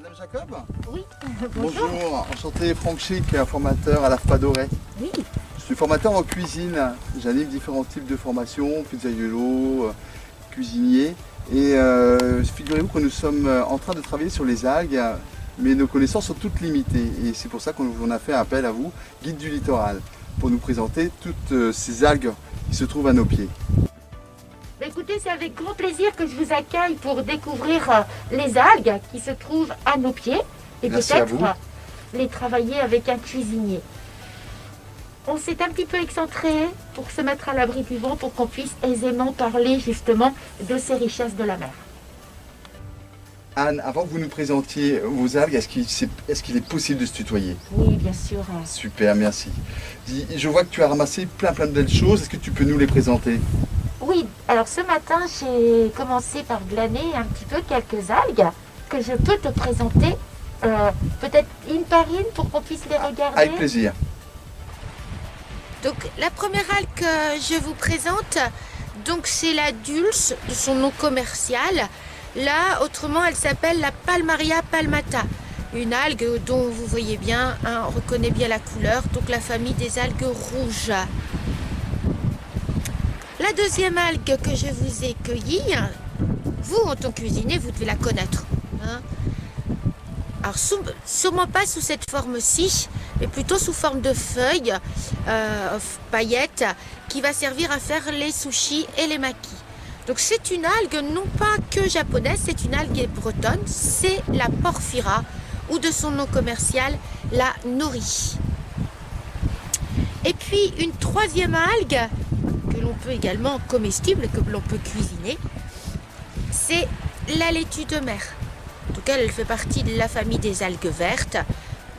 Madame Jacob? Oui, bonjour. Bonjour, enchanté, Franck Chic, formateur à l'AFPA d'Auray. Oui, Je suis formateur en cuisine. J'anime différents types de formations, pizzaiolo, cuisinier. Et figurez-vous que nous sommes en train de travailler sur les algues, mais nos connaissances sont toutes limitées. Et c'est pour ça qu'on a fait appel à vous, guide du littoral, pour nous présenter toutes ces algues qui se trouvent à nos pieds. bah écoutez, c'est avec grand plaisir que je vous accueille pour découvrir les algues qui se trouvent à nos pieds et Merci à vous. peut-être les travailler avec un cuisinier. On s'est un petit peu excentré pour se mettre à l'abri du vent pour qu'on puisse aisément parler justement de ces richesses de la mer. Anne, avant que vous nous présentiez vos algues, est-ce qu'il est possible de se tutoyer? Oui, bien sûr. Super, merci. Je vois que tu as ramassé plein de belles choses. Est-ce que tu peux nous les présenter? Oui, alors ce matin, j'ai commencé par glaner un petit peu quelques algues que je peux te présenter, peut-être une par une pour qu'on puisse les regarder. Avec plaisir. Donc la première algue que je vous présente, donc c'est la dulce de son nom commercial. Là, autrement, elle s'appelle la Palmaria palmata. Une algue dont vous voyez bien, on reconnaît bien la couleur, donc la famille des algues rouges. La deuxième algue que je vous ai cueillie, vous en tant que cuisinier, vous devez la connaître. Hein. Alors sûrement pas sous cette forme-ci, mais plutôt sous forme de feuilles, paillettes, qui va servir à faire les sushis et les makis. Donc c'est une algue non pas que japonaise, c'est une algue bretonne, c'est la porphyra, ou de son nom commercial, la nori. Et puis une troisième algue, que l'on peut également comestible, que l'on peut cuisiner, c'est la laitue de mer. En tout cas, elle fait partie de la famille des algues vertes,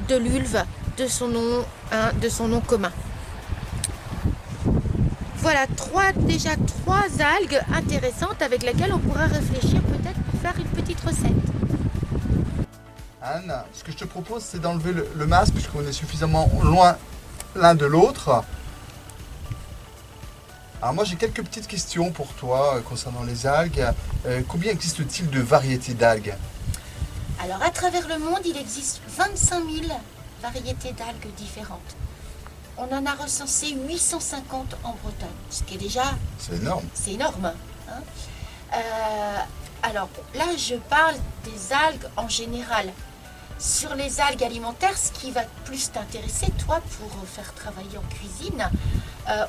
de l'ulve, de son nom commun. Voilà, déjà trois algues intéressantes avec lesquelles on pourra réfléchir peut-être pour faire une petite recette. Anne, ce que je te propose, c'est d'enlever le masque, puisqu'on est suffisamment loin l'un de l'autre. Alors moi, j'ai quelques petites questions pour toi concernant les algues. Combien existe-t-il de variétés d'algues? Alors, à travers le monde, il existe 25 000 variétés d'algues différentes. On en a recensé 850 en Bretagne, ce qui est déjà... C'est énorme. C'est énorme. Hein. Alors, là, je parle des algues en général. Sur les algues alimentaires, ce qui va plus t'intéresser, toi, pour faire travailler en cuisine,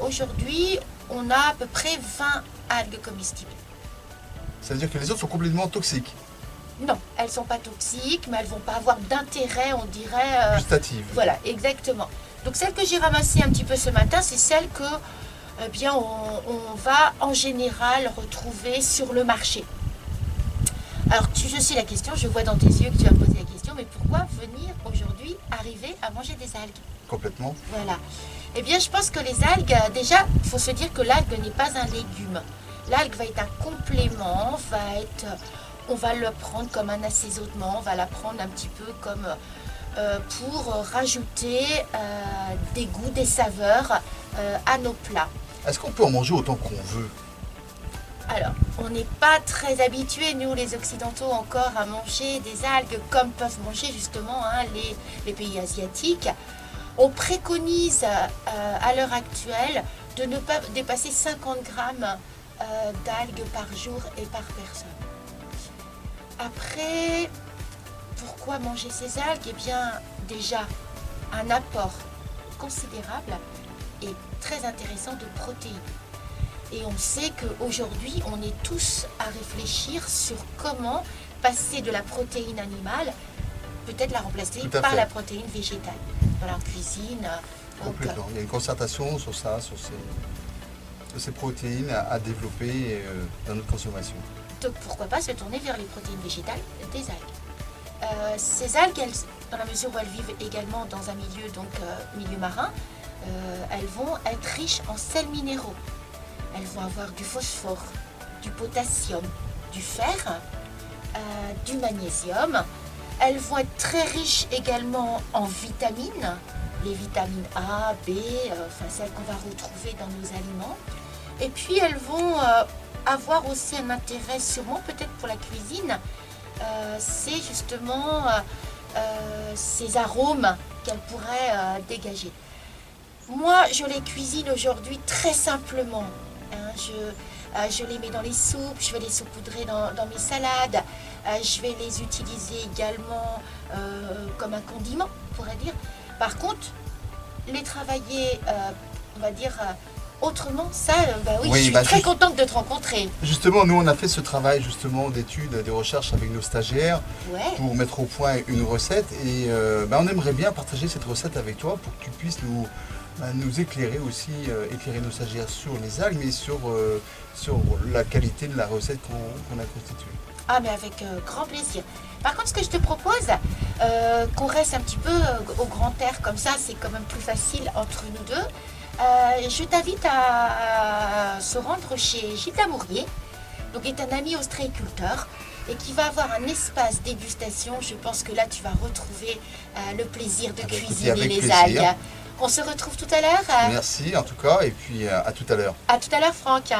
aujourd'hui, on a à peu près 20 algues comestibles. Ça veut dire que les autres sont complètement toxiques? Non, elles ne sont pas toxiques, mais elles ne vont pas avoir d'intérêt, on dirait... Gustatives. Voilà, exactement. Donc celle que j'ai ramassée un petit peu ce matin, c'est celle que bien, on va en général retrouver sur le marché. Alors je sais la question, je vois dans tes yeux que tu vas me poser la question, mais pourquoi venir aujourd'hui arriver à manger des algues? Complètement. Voilà. Eh bien je pense que les algues, déjà, il faut se dire que l'algue n'est pas un légume. L'algue va être un complément, on va le prendre comme un assaisonnement, on va la prendre un petit peu comme pour rajouter des goûts, des saveurs à nos plats. Est-ce qu'on peut en manger autant qu'on veut? Alors, on n'est pas très habitués, nous les Occidentaux, encore à manger des algues comme peuvent manger justement les pays asiatiques. On préconise à l'heure actuelle de ne pas dépasser 50 grammes d'algues par jour et par personne. Après, pourquoi manger ces algues? Eh bien, déjà, un apport considérable et très intéressant de protéines. Et on sait qu'aujourd'hui, on est tous à réfléchir sur comment passer de la protéine animale, peut-être la remplacer par la protéine végétale. Voilà, en cuisine. Complètement. Il y a une concertation sur ça, sur ces protéines à développer dans notre consommation. Donc pourquoi pas se tourner vers les protéines végétales des algues. Ces algues, dans la mesure où elles vivent également dans un milieu marin, elles vont être riches en sels minéraux. Elles vont avoir du phosphore, du potassium, du fer, du magnésium. Elles vont être très riches également en vitamines, les vitamines A, B, celles qu'on va retrouver dans nos aliments. Et puis elles vont avoir aussi un intérêt sûrement peut-être pour la cuisine, c'est justement ces arômes qu'elle pourrait dégager. Moi, je les cuisine aujourd'hui très simplement. Hein. Je les mets dans les soupes, je vais les saupoudrer dans mes salades, je vais les utiliser également comme un condiment, on pourrait dire. Par contre, les travailler, on va dire, autrement, ça, oui, je suis très contente de te rencontrer. Justement, nous, on a fait ce travail justement d'études, de recherche avec nos stagiaires pour mettre au point une recette. Et on aimerait bien partager cette recette avec toi pour que tu puisses nous éclairer aussi, éclairer nos stagiaires sur les algues, mais sur la qualité de la recette qu'on a constituée. Ah, mais avec grand plaisir. Par contre, ce que je te propose, qu'on reste un petit peu au grand air comme ça, c'est quand même plus facile entre nous deux. Je t'invite à se rendre chez Gilles Lamourier, donc qui est un ami ostréiculteur et qui va avoir un espace dégustation. Je pense que là, tu vas retrouver le plaisir de cuisiner les algues. On se retrouve tout à l'heure. Merci en tout cas, et puis à tout à l'heure. À tout à l'heure, Franck.